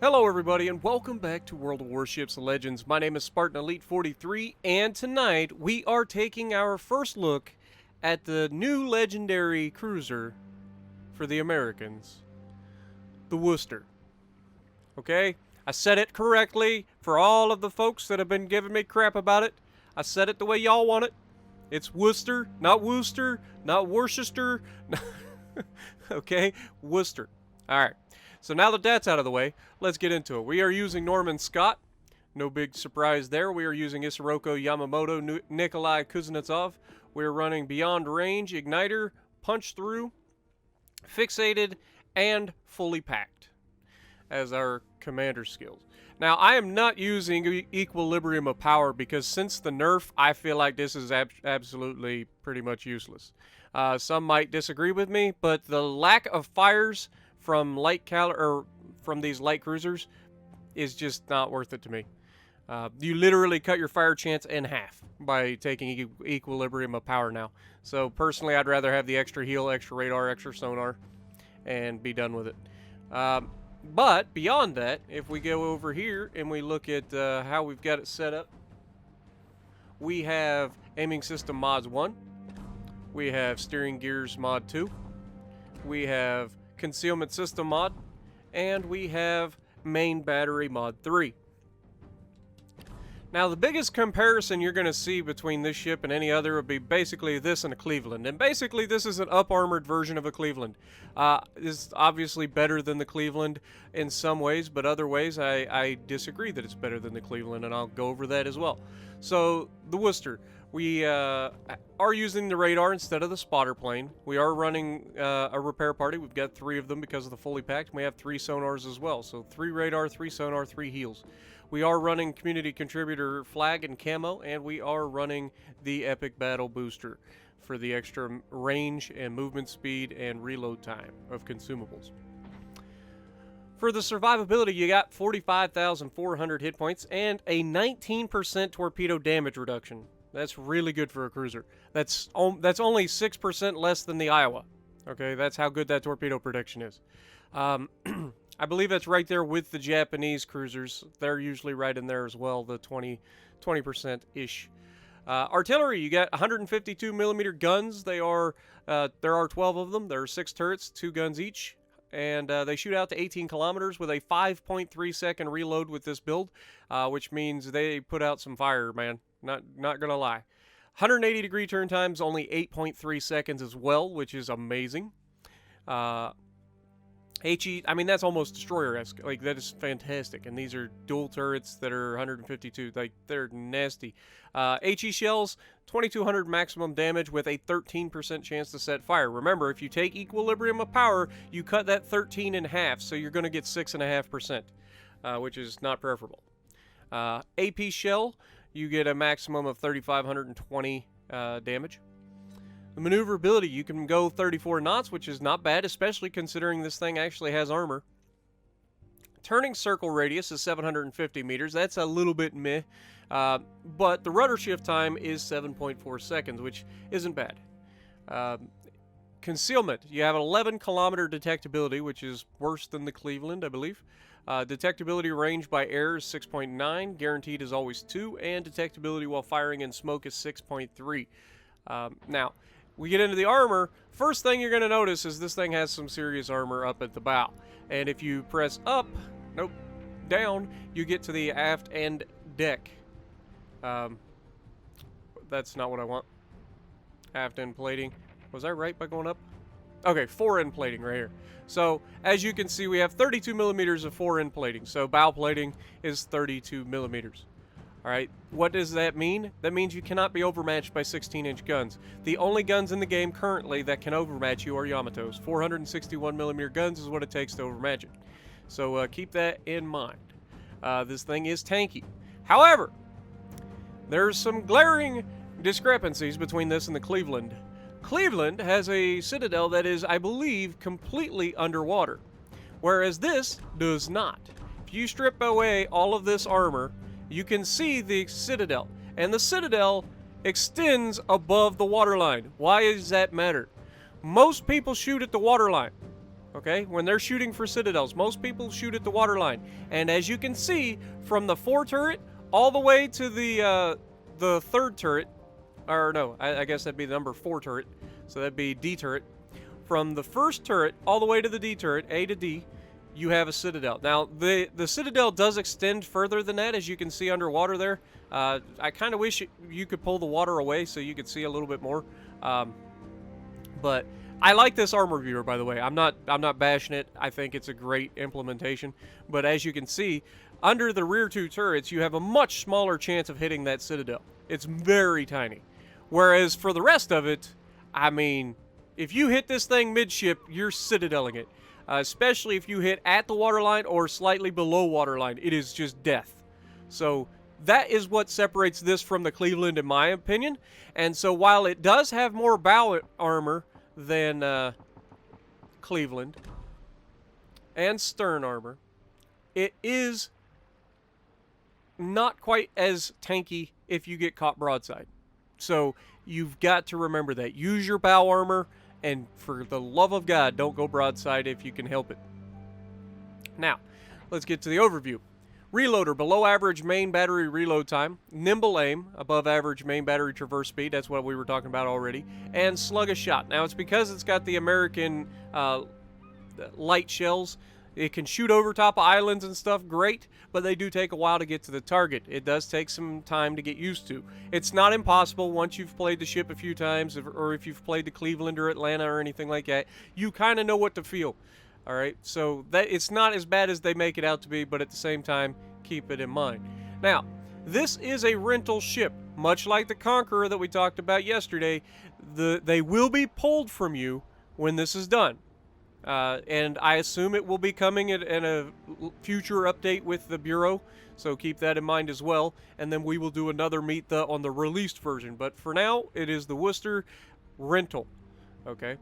Hello everybody and welcome back to World of Warships Legends. My name is Spartan Elite 43 and tonight we are taking our first look at the new legendary cruiser for the Americans, the Worcester. Okay? I said it correctly for all of the folks that have been giving me crap about it. I said it the way y'all want it. It's Worcester, not Worcester. Okay? Worcester. Alright. So now that that's out of the way, let's get into it. We are using Norman Scott. No big surprise there. We are using Isiroko Yamamoto, Nikolai Kuznetsov. We are running Beyond Range, Igniter, Punch Through, Fixated, and Fully Packed as our commander skills. Now, I am not using Equilibrium of Power because since the nerf, I feel like this is absolutely pretty much useless. Some might disagree with me, but the lack of fires from from these light cruisers is just not worth it to me. You literally cut your fire chance in half by taking Equilibrium of Power now. So personally, I'd rather have the extra heal, extra radar, extra sonar, and be done with it. But beyond that, if we go over here and we look at how we've got it set up, we have Aiming System Mods 1, we have Steering Gears Mod 2, we have Concealment System Mod, and we have Main Battery Mod 3. Now, the biggest comparison you're going to see between this ship and any other would be basically this and a Cleveland. And basically, this is an up-armored version of a Cleveland. This is obviously better than the Cleveland in some ways, but other ways I disagree that it's better than the Cleveland, and I'll go over that as well. So, the Worcester. We are using the radar instead of the spotter plane. We are running a repair party. We've got 3 of them because of the fully packed. We have 3 sonars as well. So 3 radar, 3 sonar, 3 heals. We are running community contributor flag and camo, and we are running the epic battle booster for the extra range and movement speed and reload time of consumables. For the survivability, you got 45,400 hit points and a 19% torpedo damage reduction. That's really good for a cruiser. That's only 6% less than the Iowa. Okay, that's how good that torpedo protection is. I believe that's right there with the Japanese cruisers. They're usually right in there as well, the 20%-ish. Artillery, you got 152 millimeter guns. There are 12 of them. There are 6 turrets, 2 guns each. And they shoot out to 18 kilometers with a 5.3 second reload with this build, which means they put out some fire, man. Not gonna lie. 180 degree turn times, only 8.3 seconds as well, which is amazing. HE, I mean, that's almost destroyer-esque. Like, that is fantastic. And these are dual turrets that are 152. Like, they're nasty. HE shells, 2200 maximum damage with a 13% chance to set fire. Remember, if you take Equilibrium of Power, you cut that 13 in half, so you're going to get 6.5%, which is not preferable. AP shell, you get a maximum of 3520 damage. The maneuverability, you can go 34 knots, which is not bad, especially considering this thing actually has armor. Turning circle radius is 750 meters. That's a little bit meh, but the rudder shift time is 7.4 seconds, which isn't bad. Concealment, you have an 11 kilometer detectability, which is worse than the Cleveland, I believe. Detectability range by air is 6.9, guaranteed is always 2, and detectability while firing in smoke is 6.3. Now, we get into the armor. First thing you're going to notice is this thing has some serious armor up at the bow. And if you press up, down, you get to the aft and deck. That's not what I want. Aft end plating. Was I right by going up? Okay, fore end plating right here. So, as you can see, we have 32 millimeters of fore end plating. So, bow plating is 32 millimeters. Alright, what does that mean? That means you cannot be overmatched by 16-inch guns. The only guns in the game currently that can overmatch you are Yamato's. 461mm guns is what it takes to overmatch it. So keep that in mind. This thing is tanky. However, there's some glaring discrepancies between this and the Cleveland. Cleveland has a citadel that is, I believe, completely underwater, whereas this does not. If you strip away all of this armor, you can see the citadel, and the citadel extends above the waterline. Why does that matter? Most people shoot at the waterline. Okay, when they're shooting for citadels, most people shoot at the waterline. And as you can see, from the 4 turret all the way to the 3rd turret, or no, I guess that'd be the number 4 turret, so that'd be D turret. From the 1st turret all the way to the D turret, A to D, you have a citadel. Now, the citadel does extend further than that, as you can see underwater there. I kind of wish you could pull the water away so you could see a little bit more. But I like this armor viewer, by the way. I'm not bashing it. I think it's a great implementation. But as you can see, under the rear 2 turrets, you have a much smaller chance of hitting that citadel. It's very tiny. Whereas for the rest of it, I mean, if you hit this thing midship, you're citadeling it. Especially if you hit at the waterline or slightly below waterline. It is just death. So that is what separates this from the Cleveland, in my opinion. And so while it does have more bow armor than Cleveland and stern armor, it is not quite as tanky if you get caught broadside. So you've got to remember that. Use your bow armor, and for the love of God, don't go broadside if you can help it. Now, let's get to the overview. Reloader, below average main battery reload time. Nimble aim, above average main battery traverse speed. That's what we were talking about already. And sluggish shot. Now, it's because it's got the American light shells. It can shoot over top of islands and stuff, great, but they do take a while to get to the target. It does take some time to get used to. It's not impossible once you've played the ship a few times, or if you've played the Cleveland or Atlanta or anything like that. You kind of know what to feel. All right, so that it's not as bad as they make it out to be, but at the same time, keep it in mind. Now, this is a rental ship, much like the Conqueror that we talked about yesterday. They will be pulled from you when this is done. And I assume it will be coming in a future update with the Bureau, so keep that in mind as well. And then we will do another meet on the released version. But for now, it is the Worcester rental. Okay.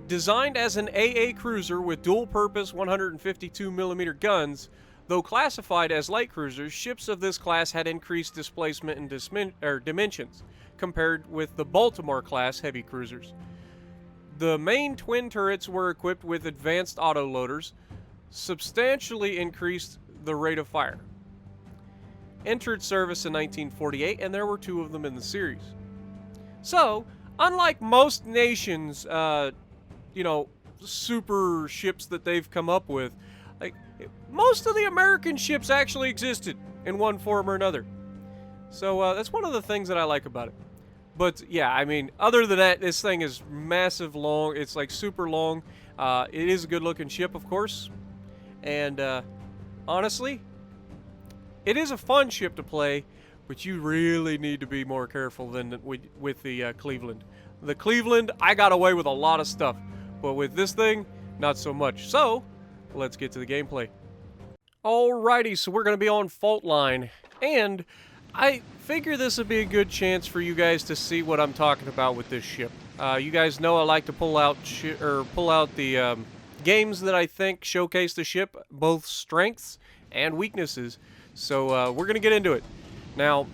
Designed as an AA cruiser with dual-purpose 152mm guns, though classified as light cruisers, ships of this class had increased displacement and dimensions compared with the Baltimore-class heavy cruisers. The main twin turrets were equipped with advanced autoloaders, substantially increased the rate of fire. Entered service in 1948, and there were 2 of them in the series. So, unlike most nations, super ships that they've come up with, like, most of the American ships actually existed in one form or another. So, that's one of the things that I like about it. But, yeah, I mean, other than that, this thing is massive long. It's, like, super long. It is a good-looking ship, of course. And, honestly, it is a fun ship to play, but you really need to be more careful than with the Cleveland. The Cleveland, I got away with a lot of stuff. But with this thing, not so much. So, let's get to the gameplay. Alrighty, so we're going to be on Fault Line. And I figure this would be a good chance for you guys to see what I'm talking about with this ship. You guys know I like to pull out the games that I think showcase the ship, both strengths and weaknesses. So we're gonna get into it. Now,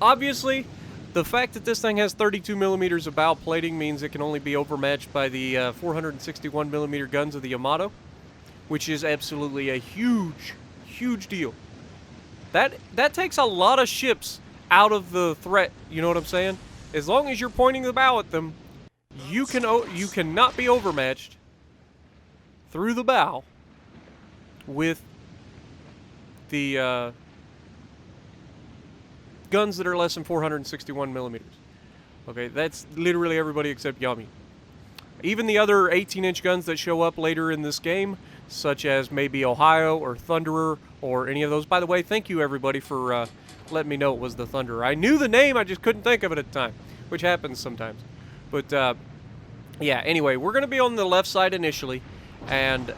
obviously, the fact that this thing has 32mm of bow plating means it can only be overmatched by the 461mm guns of the Yamato, which is absolutely a huge deal. That takes a lot of ships out of the threat, you know what I'm saying? As long as you're pointing the bow at them, you cannot be overmatched through the bow with the guns that are less than 461mm. Okay, that's literally everybody except Yami. Even the other 18-inch guns that show up later in this game, such as maybe Ohio or Thunderer or any of those. By the way, thank you everybody for letting me know it was the Thunderer. I knew the name, I just couldn't think of it at the time, which happens sometimes. But yeah, anyway, we're going to be on the left side initially, and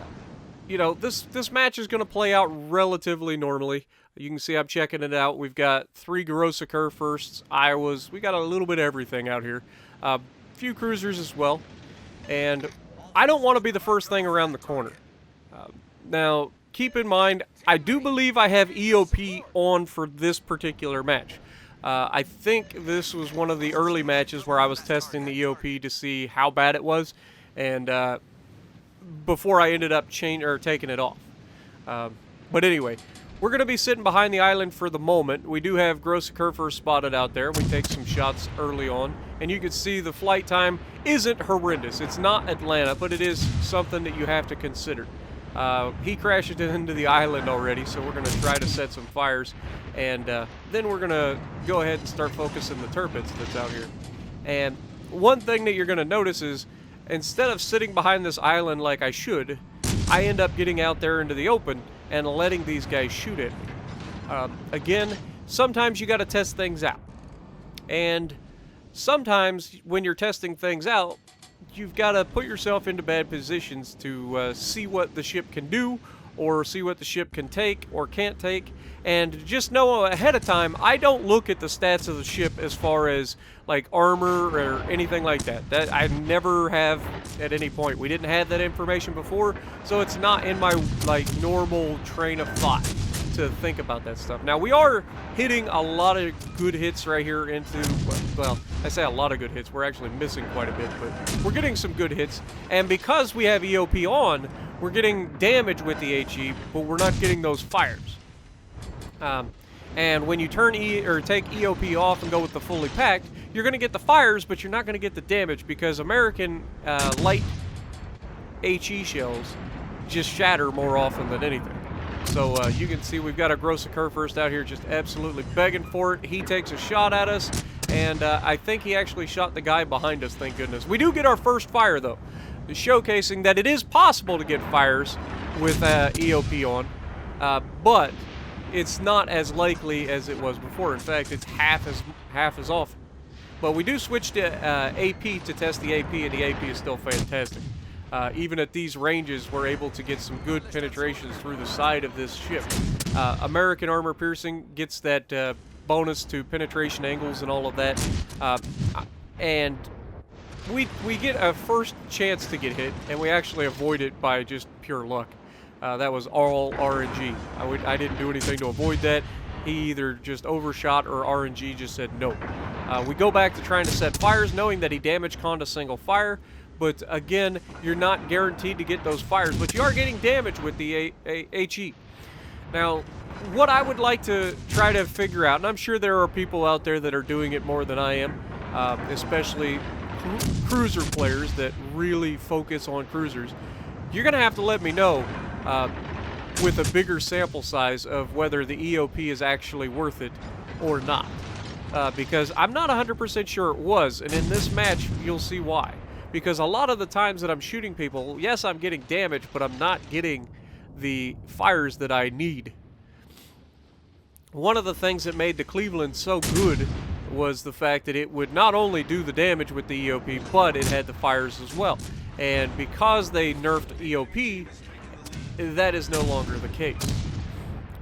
you know, this match is going to play out relatively normally. You can see I'm checking it out. We've got 3 Garosa Kerr firsts, Iowas. We got a little bit of everything out here. A few cruisers as well. And I don't want to be the first thing around the corner. Now, keep in mind, I do believe I have EOP on for this particular match. I think this was one of the early matches where I was testing the EOP to see how bad it was. and before I ended up taking it off. But anyway, we're going to be sitting behind the island for the moment. We do have Gross Kerfer spotted out there. We take some shots early on, and you can see the flight time isn't horrendous. It's not Atlanta, but it is something that you have to consider. He crashed into the island already, so we're going to try to set some fires, and then we're going to go ahead and start focusing the turbines that's out here. And one thing that you're going to notice is, instead of sitting behind this island like I should, I end up getting out there into the open and letting these guys shoot at me. Again, sometimes you got to test things out. And sometimes when you're testing things out, you've got to put yourself into bad positions to see what the ship can do, or see what the ship can take or can't take. And just know ahead of time, I don't look at the stats of the ship as far as like armor or anything like that. That I never have at any point. We didn't have that information before, so it's not in my like normal train of thought to think about that stuff. Now, we are hitting a lot of good hits right here into, well, I say a lot of good hits. We're actually missing quite a bit, but we're getting some good hits. And because we have EOP on, we're getting damage with the HE, but we're not getting those fires. And when you turn take EOP off and go with the fully packed, you're going to get the fires, but you're not going to get the damage, because American light HE shells just shatter more often than anything. So you can see we've got a Gross Kerfer out here just absolutely begging for it. He takes a shot at us, and I think he actually shot the guy behind us, thank goodness. We do get our first fire, though, showcasing that it is possible to get fires with EOP on, but it's not as likely as it was before. In fact, it's half as often. But we do switch to AP to test the AP, and the AP is still fantastic. Even at these ranges, we're able to get some good penetrations through the side of this ship. American Armor Piercing gets that bonus to penetration angles and all of that. And we get a first chance to get hit, and we actually avoid it by just pure luck. That was all RNG. I didn't do anything to avoid that. He either just overshot or RNG just said no. We go back to trying to set fires, knowing that he damage conned a single fire. But again, you're not guaranteed to get those fires, but you are getting damage with the HE. Now, what I would like to try to figure out, and I'm sure there are people out there that are doing it more than I am, especially cruiser players that really focus on cruisers, you're going to have to let me know with a bigger sample size of whether the EOP is actually worth it or not. Because I'm not 100% sure it was, and in this match, you'll see why. Because a lot of the times that I'm shooting people, yes, I'm getting damage, but I'm not getting the fires that I need. One of the things that made the Cleveland so good was the fact that it would not only do the damage with the EOP, but it had the fires as well. And because they nerfed EOP, that is no longer the case.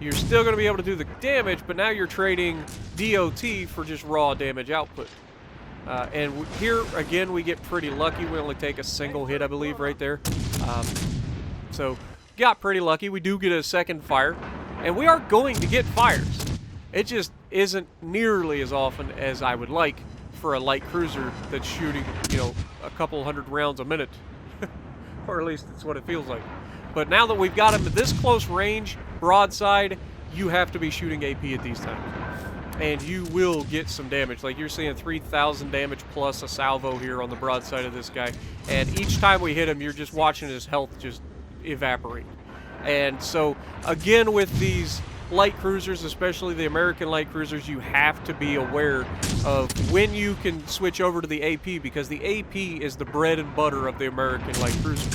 You're still going to be able to do the damage, but now you're trading DOT for just raw damage output. And here, again, we get pretty lucky. We only take a single hit, I believe, right there. So, got pretty lucky. We do get a second fire. And we are going to get fires. It just isn't nearly as often as I would like for a light cruiser that's shooting, you know, a couple hundred rounds a minute. Or at least that's what it feels like. But now that we've got him at this close range, broadside, you have to be shooting AP at these times. And you will get some damage. Like, you're seeing 3,000 damage plus a salvo here on the broadside of this guy. And each time we hit him, you're just watching his health just evaporate. And so, again, with these light cruisers, especially the American light cruisers, you have to be aware of when you can switch over to the AP, because the AP is the bread and butter of the American light cruiser.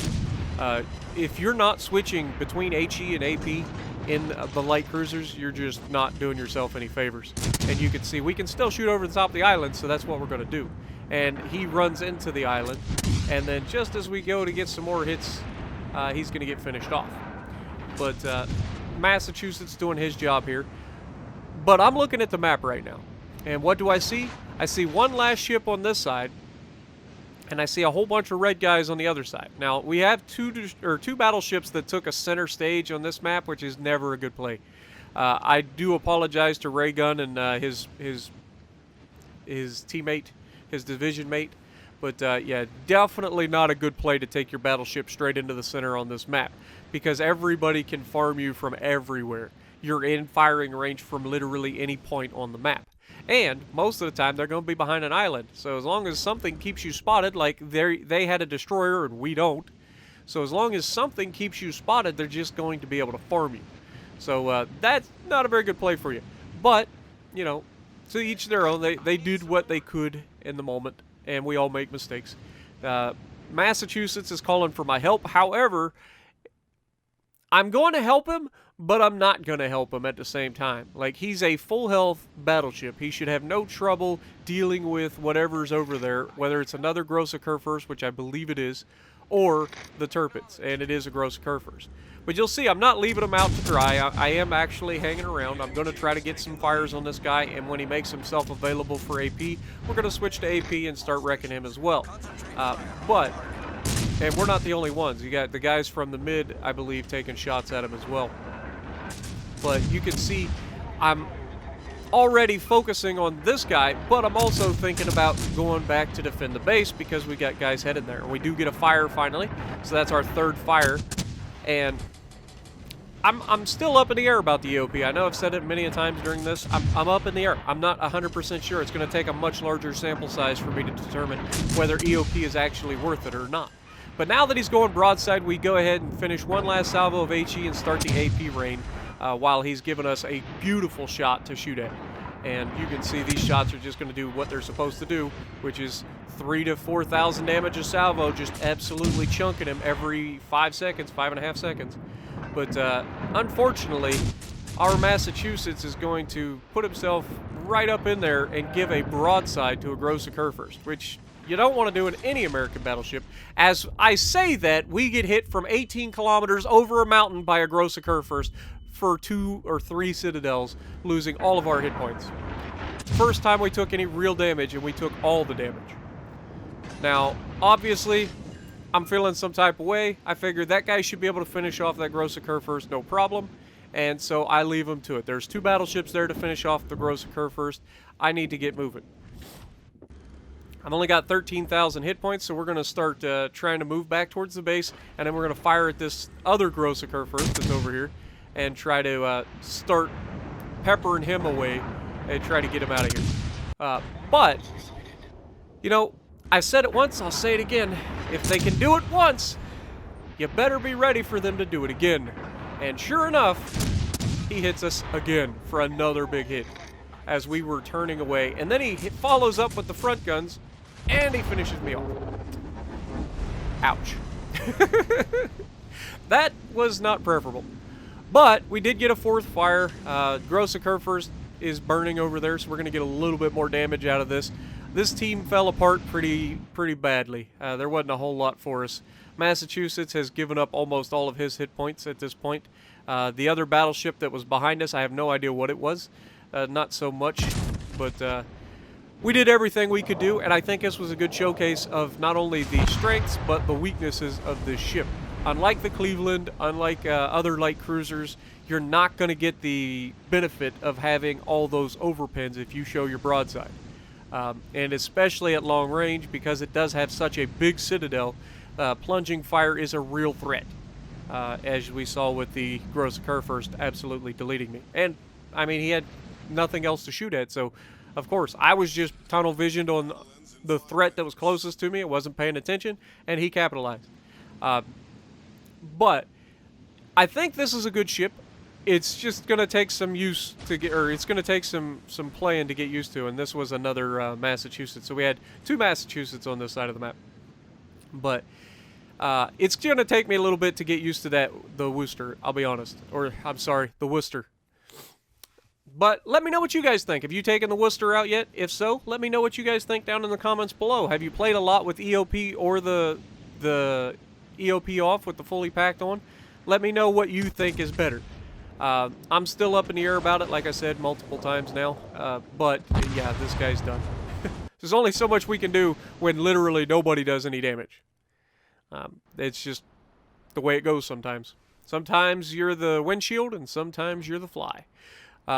If you're not switching between HE and AP in the light cruisers, you're just not doing yourself any favors. And you can see we can still shoot over the top of the island, so that's what we're going to do. And he runs into the island, and then just as we go to get some more hits, he's going to get finished off. But Massachusetts doing his job here. But I'm looking at the map right now, and what do I see? I see one last ship on this side, and I see a whole bunch of red guys on the other side. Now, we have two battleships that took a center stage on this map, which is never a good play. I do apologize to Ray Gunn and his teammate, his division mate, But yeah, definitely not a good play to take your battleship straight into the center on this map, because everybody can farm you from everywhere. You're in firing range from literally any point on the map. And most of the time, they're going to be behind an island. So as long as something keeps you spotted, like they had a destroyer and we don't. So as long as something keeps you spotted, they're just going to be able to farm you. So that's not a very good play for you. But, you know, to each their own. They did what they could in the moment, and we all make mistakes. Massachusetts is calling for my help. However, I'm going to help him, but I'm not going to help him at the same time. Like, he's a full health battleship. He should have no trouble dealing with whatever's over there, whether it's another gross occur first, which I believe it is, or the Turpits, and it is a gross occur first. But you'll see, I'm not leaving him out to dry. I am actually hanging around. I'm going to try to get some fires on this guy, and when he makes himself available for AP, we're going to switch to AP and start wrecking him as well. And we're not the only ones. You got the guys from the mid, I believe, taking shots at him as well. But you can see I'm already focusing on this guy, but I'm also thinking about going back to defend the base because we got guys headed there. We do get a fire finally, so that's our third fire. And I'm still up in the air about the EOP. I know I've said it many a times during this. I'm up in the air. I'm not 100% sure. It's going to take a much larger sample size for me to determine whether EOP is actually worth it or not. But now that he's going broadside, we go ahead and finish one last salvo of HE and start the AP rain while he's giving us a beautiful shot to shoot at. And you can see these shots are just going to do what they're supposed to do, which is 3,000 to 4,000 damage a salvo, just absolutely chunking him every 5 seconds, 5.5 seconds. But unfortunately, our Massachusetts is going to put himself right up in there and give a broadside to a gross occur first, which you don't want to do in any American battleship. As I say that, we get hit from 18 kilometers over a mountain by a gross occur first for 2 or 3 citadels, losing all of our hit points. First time we took any real damage, and we took all the damage. Now, obviously, I'm feeling some type of way. I figured that guy should be able to finish off that gross occur first, no problem. And so I leave him to it. There's 2 battleships there to finish off the gross occur first. I need to get moving. I've only got 13,000 hit points, so we're going to start trying to move back towards the base, and then we're going to fire at this other gross occur first that's over here, and try to start peppering him away and try to get him out of here. But, you know, I've said it once, I'll say it again. If they can do it once, you better be ready for them to do it again. And sure enough, he hits us again for another big hit as we were turning away. And then he follows up with the front guns, and he finishes me off. Ouch. That was not preferable. But we did get a 4th fire. Gross occur first is burning over there, so we're going to get a little bit more damage out of this. This team fell apart pretty badly. There wasn't a whole lot for us. Massachusetts has given up almost all of his hit points at this point. The other battleship that was behind us, I have no idea what it was. Not so much, but we did everything we could do, and I think this was a good showcase of not only the strengths, but the weaknesses of this ship. Unlike the Cleveland, unlike other light cruisers, you're not going to get the benefit of having all those overpins if you show your broadside. And especially at long range, because it does have such a big citadel, plunging fire is a real threat, as we saw with the gross occur first absolutely deleting me. And, I mean, he had nothing else to shoot at, so, of course, I was just tunnel visioned on the threat that was closest to me. I wasn't paying attention, and he capitalized. But I think this is a good ship. It's just going to take some use to get, or it's going to take some playing to get used to, and this was another Massachusetts. So we had 2 Massachusetts on this side of the map. But it's going to take me a little bit to get used to the Worcester, I'll be honest. Or, I'm sorry, the Worcester. But let me know what you guys think. Have you taken the Worcester out yet? If so, let me know what you guys think down in the comments below. Have you played a lot with EOP or the EOP off with the fully packed on? Let me know what you think is better. I'm still up in the air about it, like I said multiple times now. But, yeah, this guy's done. There's only so much we can do when literally nobody does any damage. It's just the way it goes sometimes. Sometimes you're the windshield, and sometimes you're the fly.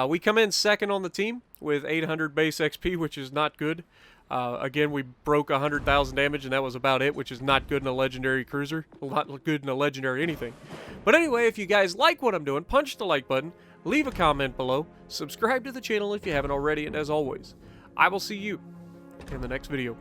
We come in second on the team with 800 base XP, which is not good. Again, we broke 100,000 damage, and that was about it, which is not good in a legendary cruiser. Well, not good in a legendary anything. But anyway, if you guys like what I'm doing, punch the like button, leave a comment below, subscribe to the channel if you haven't already, and as always, I will see you in the next video.